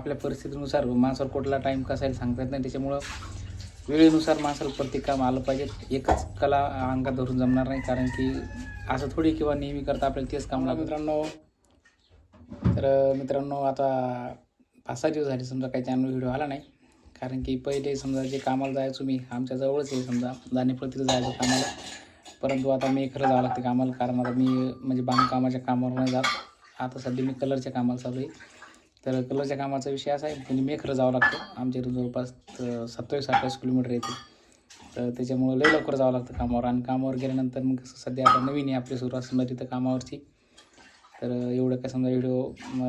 आपल्या परिस्थितीनुसार माणसावर कुठला टाईम कसा आहे सांगता येत नाही. त्याच्यामुळं वेळेनुसार माणसाला प्रत्येक काम आलं पाहिजे. एकच कला अंगात धरून जमणार नाही, कारण की असं थोडी किंवा नेहमी करता आपल्याला तेच काम लागतं मित्रांनो. तर मित्रांनो आता 5-6 दिवस झाले समजा काही चॅनल व्हिडिओ आला नाही, कारण की पहिले समजा जे कामाला जायचो मी, आमच्या जवळच आहे समजा दाणेपळतीला जायचं कामाला, परंतु आता मी खरं जावं लागते कामाला, कारण आता मी म्हणजे बांधकामाच्या कामावर नाही जात. आता सध्या मी कलरच्या कामाला चालू आहे. तर कलरच्या कामाचा विषय असा आहे म्हणजे मी खरं जावं लागतं. आमच्या इथून जवळपास 27-28 किलोमीटर येते. तर त्याच्यामुळं लय लवकर जावं लागतं कामावर. आणि कामावर गेल्यानंतर मग कसं सध्या आता नवीन आहे आपली सुरुवात समजा तिथं कामावरची, तर एवढं काय समजा व्हिडिओ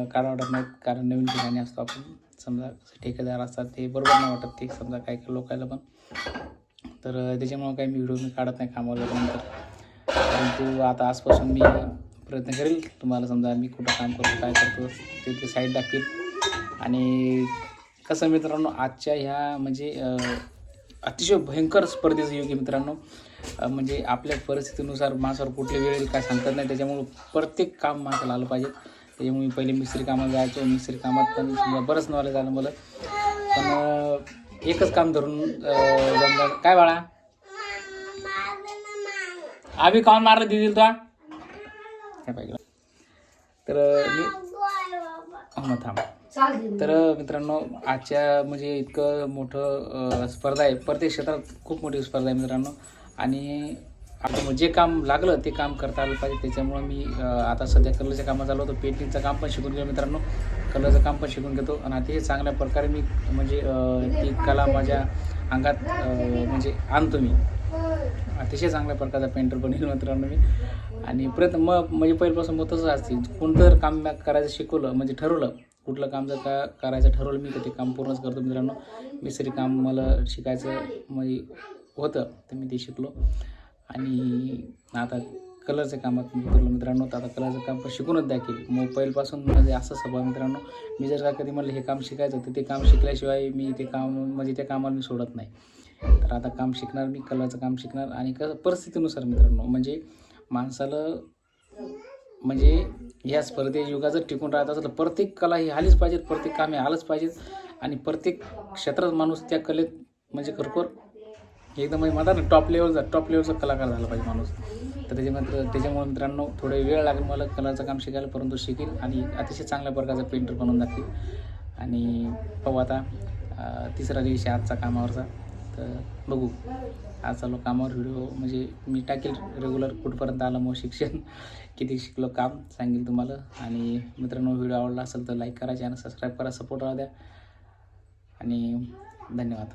काढा वाटत नाहीत, कारण नवीन ठिकाणी असतो आपण. समजा ठेकेदार असतात ते बरोबर नाही वाटत ते समजा काही लोकायला पण. तर त्याच्यामुळं काही मी व्हिडिओ काढत नाही कामावर गेल्यानंतर. परंतु आता आजपासून मी प्रयत्न करेल तुम्हाला समजा मी कुठं काम करतो काय करतो ते साईड दाखवेल. आणि कसं मित्रांनो आजच्या ह्या म्हणजे अतिशय भयंकर स्पर्धेचं युग आहे मित्रांनो. म्हणजे आपल्या परिस्थितीनुसार माणसावर कुठली वेळ काय सांगतात नाही, त्याच्यामुळं प्रत्येक काम माणसाला आलं पाहिजे. त्याच्यामुळे मी पहिले मिस्त्री कामाला जायचो. मिस्त्री कामात पण बरंच नॉलेज आलं मला, पण एकच काम धरून जमलं. काय बाळा आम्ही काऊन मारलं दिदील तुला काय पाहिजे. तर मी मग थांब. तर मित्रांनो आजच्या म्हणजे इतकं मोठं स्पर्धा आहे, प्रत्येक क्षेत्रात खूप मोठी स्पर्धा आहे मित्रांनो. आणि आता जे काम लागलं ते काम करता आलं पाहिजे. त्याच्यामुळं मी आता सध्या कलरच्या कामात चालू होतं. पेंटिंगचं काम पण शिकून घेतो मित्रांनो, कलरचं काम पण शिकून घेतो. आणि अतिशय चांगल्या प्रकारे मी म्हणजे ती कला माझ्या अंगात म्हणजे आणतो मी. अतिशय चांगल्या प्रकारचा पेंटर बनेल मित्रांनो मी. आणि प्रयत्न म्हणजे पहिल्यापासून मग तसंच असते, कोणतं जर काम करायचं शिकवलं म्हणजे ठरवलं, कुठलं काम जर का करायचं ठरवलं मी तर ते काम पूर्णच करतो मित्रांनो. मिस्त्री काम मला शिकायचं म्हणजे होतं तर मी ते शिकलो. आणि आता कलरच्या कामात मी उतरलो मित्रांनो. तर आता कलरचं काम पण शिकूनच द्या केली. मग पहिल्यापासून म्हणजे असं स्वभाव मित्रांनो, मी जर का कधी म्हणलं हे काम शिकायचं तर ते काम शिकल्याशिवाय मी ते काम म्हणजे त्या कामाला मी सोडत नाही. तर आता काम शिकणार मी, कलरचं काम शिकणार. आणि कसं परिस्थितीनुसार मित्रांनो म्हणजे माणसाला म्हणजे या स्पर्धे युगात जर टिकून राहत असेल तर प्रत्येक कला ही आलीच पाहिजेत, प्रत्येक काम हे आलंच पाहिजेत. आणि प्रत्येक क्षेत्रात माणूस त्या कलेत म्हणजे खरोखर एकदम म्हणजे म्हणतात ना टॉप लेवलचा कलाकार झाला पाहिजे माणूस. तर त्याच्यामुळे मित्रांनो थोडा वेळ लागेल मला कलरचं काम शिकायला, परंतु शिकेल आणि अतिशय चांगल्या प्रकारचा पेंटर बनवून दाखवेल. आणि पाहू आता 3रा दिवस आजचा कामावरचा. तर बघू आज चालू कामावर व्हिडिओ म्हणजे मी टाकेल रेग्युलर कुठपर्यंत आलं मग शिक्षण किती शिकलो काम सांगेल तुम्हाला. आणि मित्रांनो व्हिडिओ आवडला असेल तर लाईक करा, चॅनल सबस्क्राईब करा, सपोर्ट राहू द्या. आणि धन्यवाद.